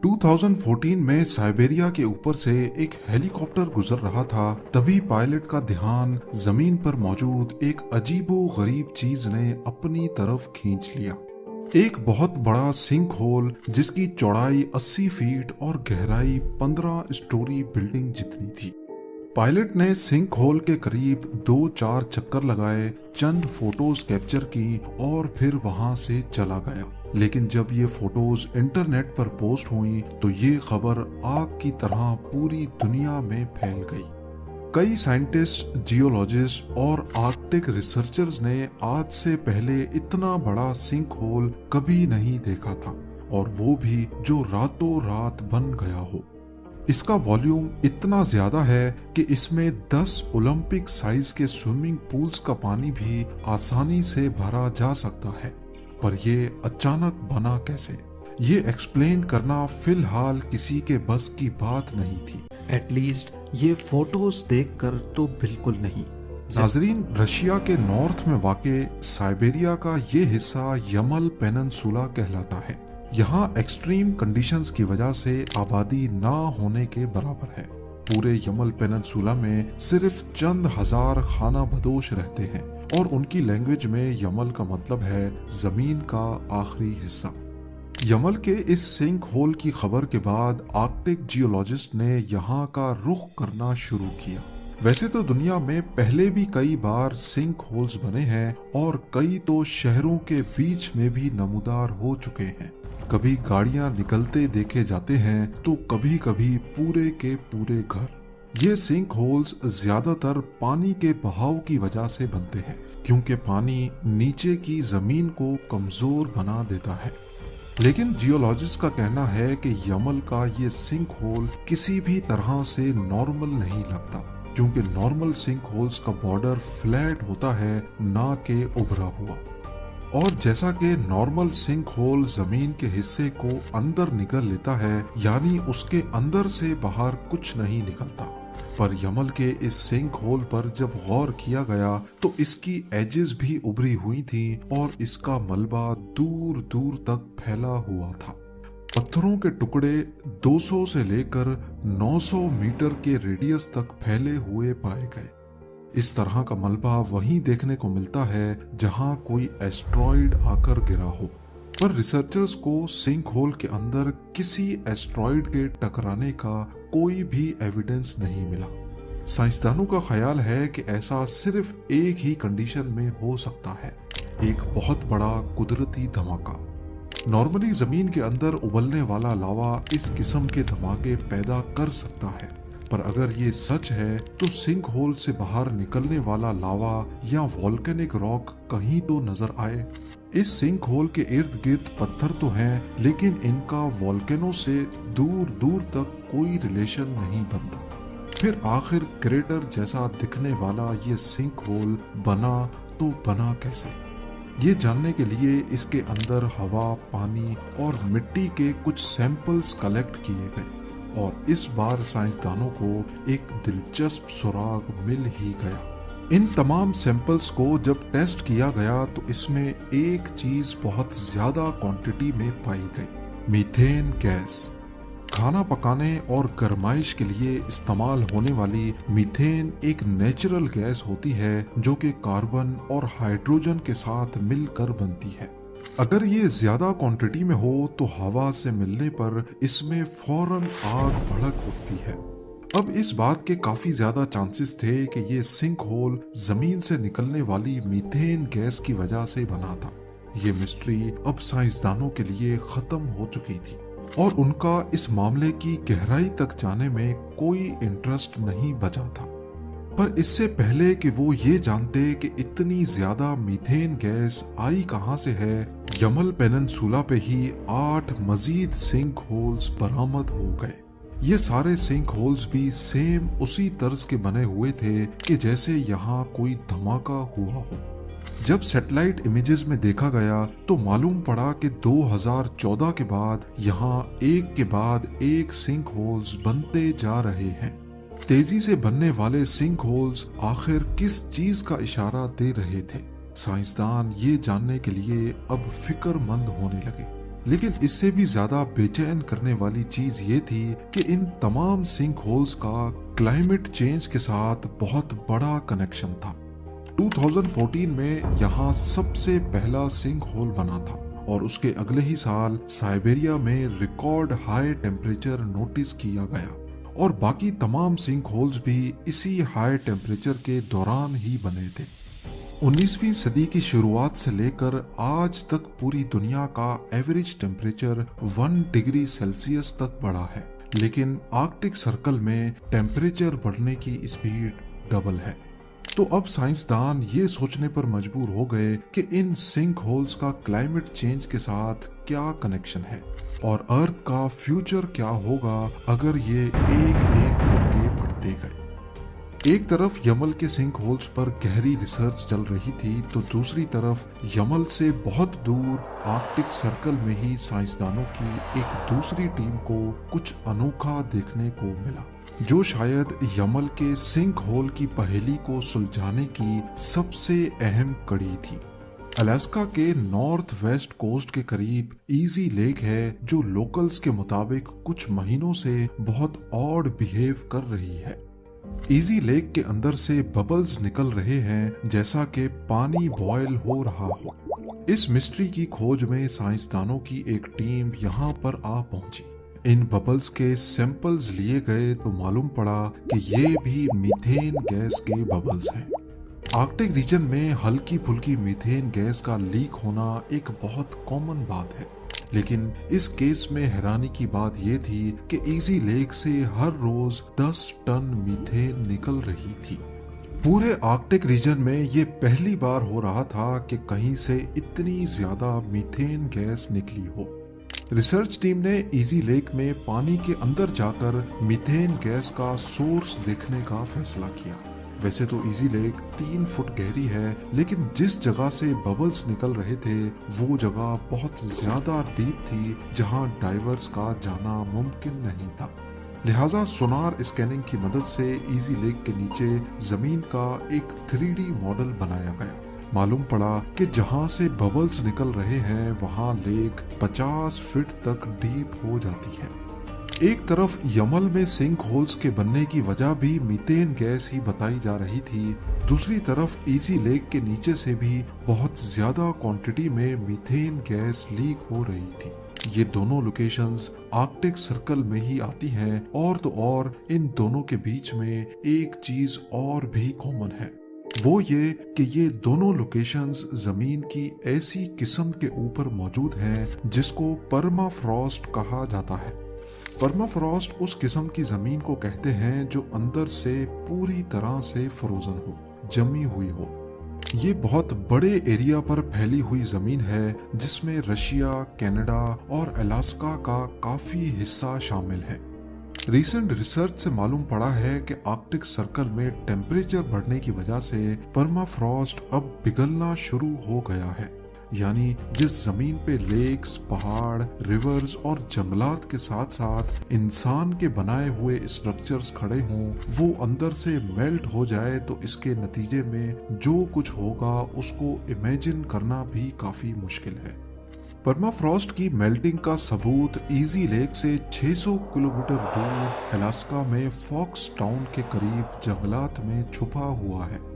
2014 में साइबेरिया के ऊपर से एक हेलीकॉप्टर गुजर रहा था। तभी पायलट का ध्यान जमीन पर मौजूद एक अजीबो गरीब चीज ने अपनी तरफ खींच लिया। एक बहुत बड़ा सिंक होल जिसकी चौड़ाई 80 फीट और गहराई 15 स्टोरी बिल्डिंग जितनी थी। पायलट ने सिंक होल के करीब 2-4 चक्कर लगाए, चंद फोटोज कैप्चर की और फिर वहां से चला गया। लेकिन जब ये फोटोज इंटरनेट पर पोस्ट हुई तो ये खबर आग की तरह पूरी दुनिया में फैल गई। कई साइंटिस्ट, जियोलॉजिस्ट और आर्कटिक रिसर्चर्स ने आज से पहले इतना बड़ा सिंक होल कभी नहीं देखा था, और वो भी जो रातों रात बन गया हो। इसका वॉल्यूम इतना ज्यादा है कि इसमें 10 ओलंपिक साइज के स्विमिंग पूल्स का पानी भी आसानी से भरा जा सकता है। पर ये अचानक बना कैसे, ये एक्सप्लेन करना फिलहाल किसी के बस की बात नहीं थी। एटलीस्ट ये फोटोज देखकर तो बिल्कुल नहीं। नाजरीन, रशिया के नॉर्थ में वाक़े साइबेरिया का ये हिस्सा यमल पेनिनसुला कहलाता है। यहाँ एक्सट्रीम कंडीशंस की वजह से आबादी ना होने के बराबर है। पूरे यमल पेनिनसुला में सिर्फ चंद हजार खाना बदोश रहते हैं, और उनकी लैंग्वेज में यमल का मतलब है जमीन का आखिरी हिस्सा। यमल के इस सिंक होल की खबर के बाद आर्कटिक जियोलॉजिस्ट ने यहाँ का रुख करना शुरू किया। वैसे तो दुनिया में पहले भी कई बार सिंक होल्स बने हैं, और कई तो शहरों के बीच में भी नमूदार हो चुके हैं। कभी गाड़ियां निकलते देखे जाते हैं तो कभी कभी पूरे के पूरे घर। ये सिंक होल्स ज्यादातर पानी के बहाव की वजह से बनते हैं, क्योंकि पानी नीचे की जमीन को कमजोर बना देता है। लेकिन जियोलॉजिस्ट का कहना है कि यमल का ये सिंक होल किसी भी तरह से नॉर्मल नहीं लगता, क्योंकि नॉर्मल सिंक होल्स का बॉर्डर फ्लैट होता है, ना कि उभरा हुआ। और जैसा कि नॉर्मल सिंक होल जमीन के हिस्से को अंदर निगल लेता है, यानी उसके अंदर से बाहर कुछ नहीं निकलता, पर यमल के इस सिंक होल पर जब गौर किया गया तो इसकी एजेस भी उभरी हुई थी, और इसका मलबा दूर दूर तक फैला हुआ था। पत्थरों के टुकड़े 200 से लेकर 900 मीटर के रेडियस तक फैले हुए पाए गए। इस तरह का मलबा वहीं देखने को मिलता है जहां कोई एस्ट्रॉइड आकर गिरा हो, पर रिसर्चर्स को सिंक होल के अंदर किसी एस्ट्रॉइड के टकराने का कोई भी एविडेंस नहीं मिला। साइंसदानों का ख्याल है कि ऐसा सिर्फ एक ही कंडीशन में हो सकता है, एक बहुत बड़ा कुदरती धमाका। नॉर्मली जमीन के अंदर उबलने वाला लावा इस किस्म के धमाके पैदा कर सकता है, पर अगर ये सच है तो सिंक होल से बाहर निकलने वाला लावा या वॉल्केनिक रॉक कहीं तो नजर आए। इस सिंक होल के इर्द गिर्द पत्थर तो हैं, लेकिन इनका वॉल्केनो से दूर दूर तक कोई रिलेशन नहीं बनता। फिर आखिर क्रेटर जैसा दिखने वाला ये सिंक होल बना तो बना कैसे? ये जानने के लिए इसके अंदर हवा, पानी और मिट्टी के कुछ सैंपल्स कलेक्ट किए गए, और इस बार साइंसदानों को एक दिलचस्प सुराग मिल ही गया। इन तमाम सैंपल्स को जब टेस्ट किया गया तो इसमें एक चीज बहुत ज्यादा क्वांटिटी में पाई गई, मीथेन गैस। खाना पकाने और गर्माइश के लिए इस्तेमाल होने वाली मीथेन एक नेचुरल गैस होती है जो कि कार्बन और हाइड्रोजन के साथ मिलकर बनती है। अगर ये ज्यादा क्वांटिटी में हो तो हवा से मिलने पर इसमें फौरन आग भड़क उठती है। अब इस बात के काफी ज्यादा चांसेस थे कि ये सिंक होल जमीन से निकलने वाली मीथेन गैस की वजह से बना था। ये मिस्ट्री अब साइंसदानों के लिए खत्म हो चुकी थी, और उनका इस मामले की गहराई तक जाने में कोई इंटरेस्ट नहीं बचा था। पर इससे पहले कि वो ये जानते कि इतनी ज्यादा मीथेन गैस आई कहां से है, यमल पेनिनसुला पे ही 8 मजीद सिंक होल्स बरामद हो गए। ये सारे सिंक होल्स भी सेम उसी तर्ज के बने हुए थे कि जैसे यहाँ कोई धमाका हुआ हो। जब सैटेलाइट इमेजेस में देखा गया तो मालूम पड़ा कि 2014 के बाद यहाँ एक के बाद एक सिंक होल्स बनते जा रहे हैं। तेजी से बनने वाले सिंक होल्स आखिर किस चीज का इशारा दे रहे थे? साइंसदान ये जानने के लिए अब फिक्रमंद होने लगे। लेकिन इससे भी ज्यादा बेचैन करने वाली चीज ये थी कि इन तमाम सिंक होल्स का क्लाइमेट चेंज के साथ बहुत बड़ा कनेक्शन था। 2014 में यहाँ सबसे पहला सिंक होल बना था और उसके अगले ही साल साइबेरिया में रिकॉर्ड हाई टेम्परेचर नोटिस किया गया और बाकी तमाम सिंक होल्स भी इसी हाई टेम्परेचर के दौरान ही बने थे। 19वीं सदी की शुरुआत से लेकर आज तक पूरी दुनिया का एवरेज टेम्परेचर 1 डिग्री सेल्सियस तक बढ़ा है, लेकिन आर्कटिक सर्कल में टेम्परेचर बढ़ने की स्पीड डबल है। तो अब साइंसदान ये सोचने पर मजबूर हो गए कि इन सिंक होल्स का क्लाइमेट चेंज के साथ क्या कनेक्शन है और अर्थ का फ्यूचर क्या होगा अगर ये एक एक करके बढ़ते गए। एक तरफ यमल के सिंक होल्स पर गहरी रिसर्च चल रही थी, तो दूसरी तरफ यमल से बहुत दूर आर्कटिक सर्कल में ही साइंसदानों की एक दूसरी टीम को कुछ अनोखा देखने को मिला, जो शायद यमल के सिंक होल की पहेली को सुलझाने की सबसे अहम कड़ी थी। अलास्का के नॉर्थ वेस्ट कोस्ट के करीब इजी लेक है, जो लोकल्स के मुताबिक कुछ महीनों से बहुत ऑड बिहेव कर रही है। इजी लेक के अंदर से बबल्स निकल रहे हैं जैसा कि पानी बॉयल हो रहा हो। इस मिस्ट्री की खोज में साइंसदानों की एक टीम यहाँ पर आ पहुंची। इन बबल्स के सैंपल्स लिए गए तो मालूम पड़ा कि ये भी मीथेन गैस के बबल्स हैं। आर्कटिक रीजन में हल्की फुल्की मीथेन गैस का लीक होना एक बहुत कॉमन बात है, लेकिन इस केस में हैरानी की बात यह थी कि इजी लेक से हर रोज 10 टन मीथेन निकल रही थी। पूरे आर्कटिक रीजन में ये पहली बार हो रहा था कि कहीं से इतनी ज्यादा मीथेन गैस निकली हो। रिसर्च टीम ने इजी लेक में पानी के अंदर जाकर मीथेन गैस का सोर्स देखने का फैसला किया। वैसे तो इजी लेक 3 फुट गहरी है, लेकिन जिस जगह से बबल्स निकल रहे थे वो जगह बहुत ज्यादा डीप थी, जहां डाइवर्स का जाना मुमकिन नहीं था। लिहाजा सोनार स्कैनिंग की मदद से इजी लेक के नीचे जमीन का एक 3D मॉडल बनाया गया। मालूम पड़ा कि जहां से बबल्स निकल रहे हैं वहां लेक 50 फीट तक डीप हो जाती है। एक तरफ यमल में सिंक होल्स के बनने की वजह भी मीथेन गैस ही बताई जा रही थी, दूसरी तरफ इजी लेक के नीचे से भी बहुत ज्यादा क्वांटिटी में मीथेन गैस लीक हो रही थी। ये दोनों लोकेशंस आर्कटिक सर्कल में ही आती हैं और तो और इन दोनों के बीच में एक चीज और भी कॉमन है, वो ये कि ये दोनों लोकेशंस जमीन की ऐसी किस्म के ऊपर मौजूद हैं जिसको परमाफ्रॉस्ट कहा जाता है। परमाफ्रॉस्ट उस किस्म की जमीन को कहते हैं जो अंदर से पूरी तरह से फ्रोजन हो, जमी हुई हो। ये बहुत बड़े एरिया पर फैली हुई जमीन है जिसमें रशिया, कनाडा और अलास्का का काफी हिस्सा शामिल है। रिसेंट रिसर्च से मालूम पड़ा है कि आर्कटिक सर्कल में टेम्परेचर बढ़ने की वजह से परमाफ्रॉस्ट अब पिघलना शुरू हो गया है। यानी जिस जमीन पे लेक्स, पहाड़, रिवर्स और जंगलात के साथ साथ इंसान के बनाए हुए स्ट्रक्चर्स खड़े हों, वो अंदर से मेल्ट हो जाए तो इसके नतीजे में जो कुछ होगा उसको इमेजिन करना भी काफी मुश्किल है। परमाफ्रॉस्ट की मेल्टिंग का सबूत इजी लेक से 600 किलोमीटर दूर अलास्का में फॉक्स टाउन के करीब जंगलात में छुपा हुआ है।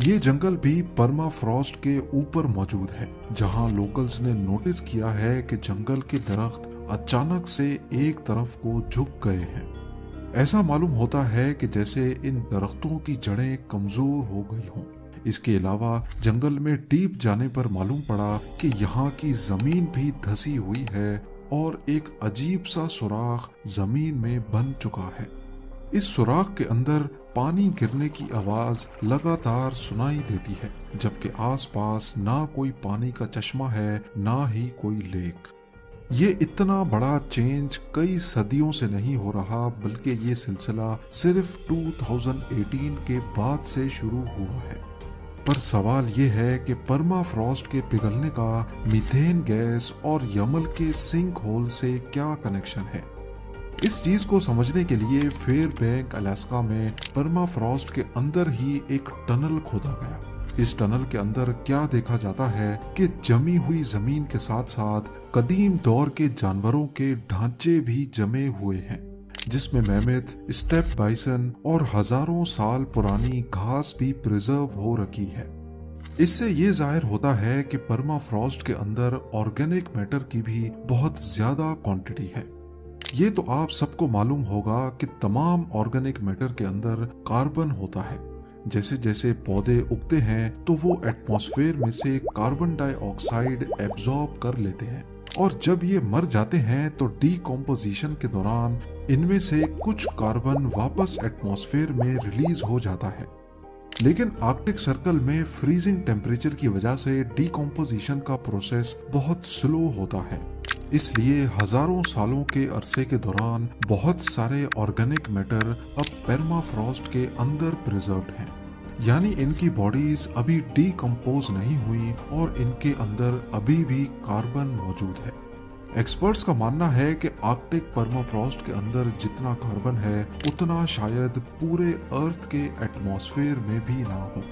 ये जंगल भी परमाफ्रॉस्ट के ऊपर मौजूद है, जहां लोकल्स ने नोटिस किया है कि जंगल के दरख्त अचानक से एक तरफ को झुक गए हैं। ऐसा मालूम होता है कि जैसे इन दरख्तों की जड़ें कमजोर हो गई हों। इसके अलावा जंगल में डीप जाने पर मालूम पड़ा कि यहाँ की जमीन भी धसी हुई है और एक अजीब सा सुराख जमीन में बन चुका है। इस सुराख के अंदर पानी गिरने की आवाज लगातार सुनाई देती है, जबकि आसपास ना कोई पानी का चश्मा है ना ही कोई लेक। ये इतना बड़ा चेंज कई सदियों से नहीं हो रहा, बल्कि ये सिलसिला सिर्फ 2018 के बाद से शुरू हुआ है। पर सवाल ये है कि परमाफ्रॉस्ट के पिघलने का मीथेन गैस और यमल के सिंक होल से क्या कनेक्शन है। इस चीज को समझने के लिए फेयरबैंक अलास्का में परमाफ्रॉस्ट के अंदर ही एक टनल खोदा गया। इस टनल के अंदर क्या देखा जाता है कि जमी हुई जमीन के साथ साथ कदीम दौर के जानवरों के ढांचे भी जमे हुए हैं, जिसमें मैमथ, स्टेप बाइसन और हजारों साल पुरानी घास भी प्रिजर्व हो रखी है। इससे ये जाहिर होता है कि परमाफ्रॉस्ट के अंदर ऑर्गेनिक मैटर की भी बहुत ज्यादा क्वांटिटी है। ये तो आप सबको मालूम होगा कि तमाम ऑर्गेनिक मैटर के अंदर कार्बन होता है। जैसे जैसे पौधे उगते हैं तो वो एटमॉस्फेयर में से कार्बन डाइऑक्साइड एब्जॉर्ब कर लेते हैं, और जब ये मर जाते हैं तो डीकम्पोजिशन के दौरान इनमें से कुछ कार्बन वापस एटमॉस्फेयर में रिलीज हो जाता है। लेकिन आर्कटिक सर्कल में फ्रीजिंग टेम्परेचर की वजह से डीकम्पोजिशन का प्रोसेस बहुत स्लो होता है, इसलिए हजारों सालों के अरसे के दौरान बहुत सारे ऑर्गेनिक मैटर अब परमाफ्रॉस्ट के अंदर प्रिजर्व्ड हैं, यानी इनकी बॉडीज अभी डीकम्पोज नहीं हुई और इनके अंदर अभी भी कार्बन मौजूद है। एक्सपर्ट्स का मानना है कि आर्कटिक परमाफ्रॉस्ट के अंदर जितना कार्बन है उतना शायद पूरे अर्थ के एटमॉस्फेयर में भी ना हो।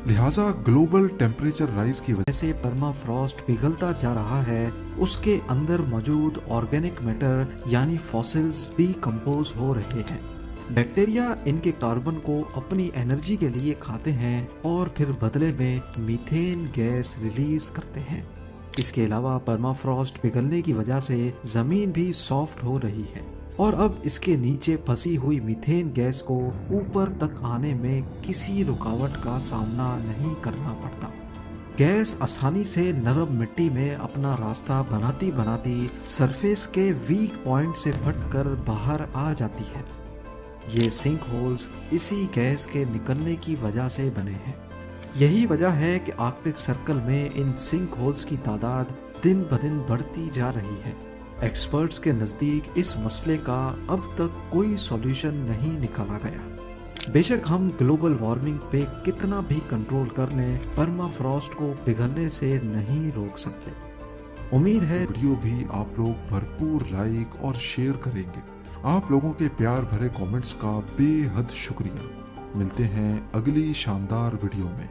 लिहाजा ग्लोबल टेम्परेचर राइज की वजह से परमाफ्रॉस्ट पिघलता जा रहा है, उसके अंदर मौजूद ऑर्गेनिक मैटर यानी फॉसिल्स डीकम्पोज हो रहे हैं। बैक्टीरिया इनके कार्बन को अपनी एनर्जी के लिए खाते हैं और फिर बदले में मीथेन गैस रिलीज करते हैं। इसके अलावा परमाफ्रॉस्ट पिघलने की वजह से जमीन भी सॉफ्ट हो रही है और अब इसके नीचे फंसी हुई मीथेन गैस को ऊपर तक आने में किसी रुकावट का सामना नहीं करना पड़ता। गैस आसानी से नरम मिट्टी में अपना रास्ता बनाती बनाती सरफेस के वीक पॉइंट से फटकर बाहर आ जाती है। ये सिंक होल्स इसी गैस के निकलने की वजह से बने हैं। यही वजह है कि आर्कटिक सर्कल में इन सिंक होल्स की तादाद दिन ब दिन बढ़ती जा रही है। एक्सपर्ट्स के नज़दीक इस मसले का अब तक कोई सॉल्यूशन नहीं निकाला गया। बेशक हम ग्लोबल वार्मिंग पे कितना भी कंट्रोल कर लें, परमाफ्रॉस्ट को पिघलने से नहीं रोक सकते। उम्मीद है वीडियो भी आप लोग भरपूर लाइक और शेयर करेंगे। आप लोगों के प्यार भरे कमेंट्स का बेहद शुक्रिया। मिलते हैं अगली शानदार वीडियो में।